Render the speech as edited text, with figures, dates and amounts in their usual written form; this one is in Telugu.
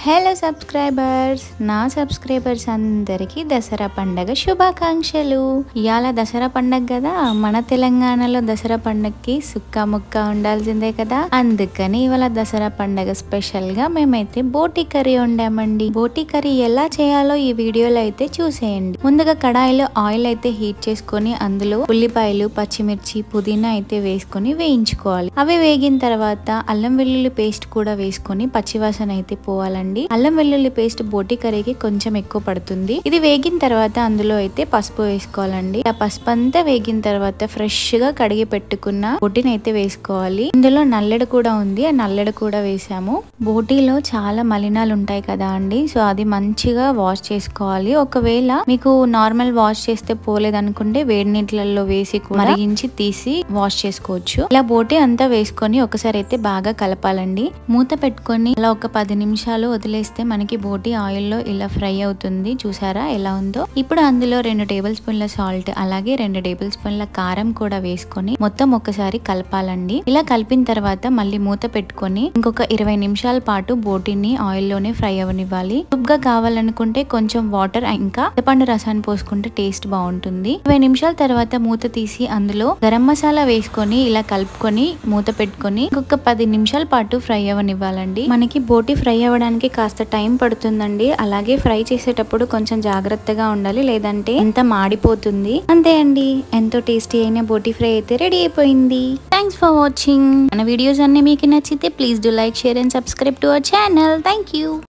హలో సబ్స్క్రైబర్స్, నా సబ్స్క్రైబర్స్ అందరికీ దసరా పండగ శుభాకాంక్షలు. ఇవాళ దసరా పండగ కదా, మన తెలంగాణలో దసరా పండగకి సుక్క ముక్క ఉండాల్సిందే కదా. అందుకని ఇవాళ దసరా పండగ స్పెషల్ గా మేమైతే బోటి కర్రీ వండామండి. బోటి కర్రీ ఎలా చేయాలో ఈ వీడియోలో అయితే చూసేయండి. ముందుగా కడాయిలో ఆయిల్ అయితే హీట్ చేసుకొని అందులో ఉల్లిపాయలు, పచ్చిమిర్చి, పుదీనా అయితే వేసుకొని వేయించుకోవాలి. అవి వేగిన తర్వాత అల్లం వెల్లుల్లి పేస్ట్ కూడా వేసుకొని పచ్చివాసన అయితే పోవాలండి. అల్లం వెల్లుల్లి పేస్ట్ బోటి కర్రీకి కొంచెం ఎక్కువ పడుతుంది. ఇది వేగిన తర్వాత అందులో అయితే పసుపు వేసుకోవాలండి. ఆ పసుపు అంతా వేగిన తర్వాత ఫ్రెష్ గా కడిగి పెట్టుకున్న బోటిని అయితే వేసుకోవాలి. ఇందులో నల్లెడ కూడా ఉంది, ఆ నల్లెడ కూడా వేసాము. బోటీలో చాలా మలినాలు ఉంటాయి కదా అండి, సో అది మంచిగా వాష్ చేసుకోవాలి. ఒకవేళ మీకు నార్మల్ వాష్ చేస్తే పోలేదనుకుంటే వేడి నీటిలలో వేసి కూడా మరిగించి తీసి వాష్ చేసుకోవచ్చు. ఇలా బోటి అంతా వేసుకొని ఒకసారి అయితే బాగా కలపాలండి. మూత పెట్టుకొని అలా ఒక 10 నిమిషాలు వదిలేస్తే మనకి బోటి ఆయిల్ లో ఇలా ఫ్రై అవుతుంది. చూసారా ఎలా ఉందో. ఇప్పుడు అందులో 2 టేబుల్ స్పూన్ల సాల్ట్ అలాగే 2 టేబుల్ స్పూన్ల కారం కూడా వేసుకొని మొత్తం ఒకసారి కలపాలండి. ఇలా కలిపిన తర్వాత మళ్ళీ మూత పెట్టుకొని ఇంకొక 20 నిమిషాల పాటు బోటిని ఆయిల్ లోనే ఫ్రై అవనివ్వాలి. సూప్గా కావాలనుకుంటే కొంచెం వాటర్ ఇంకా చింతపండు రసాన్ని పోసుకుంటే టేస్ట్ బాగుంటుంది. 20 నిమిషాల తర్వాత మూత తీసి అందులో గరం మసాలా వేసుకొని ఇలా కలుపుకొని మూత పెట్టుకొని ఇంకొక 10 నిమిషాల పాటు ఫ్రై అవనివ్వాలండి. మనకి బోటి ఫ్రై అవ్వడానికి కాస్త టైం పడుతుందండి. అలాగే ఫ్రై చేసేటప్పుడు కొంచెం జాగ్రత్తగా ఉండాలి, లేదంటే ఎంత మాడిపోతుంది. అంతే అండి, ఎంతో టేస్టీ అయిన బోటి ఫ్రై అయితే రెడీ అయిపోయింది. Thanks for watching. మన వీడియోస్ అన్ని మీకు నచ్చితే please do like, share and subscribe to our channel. Thank you.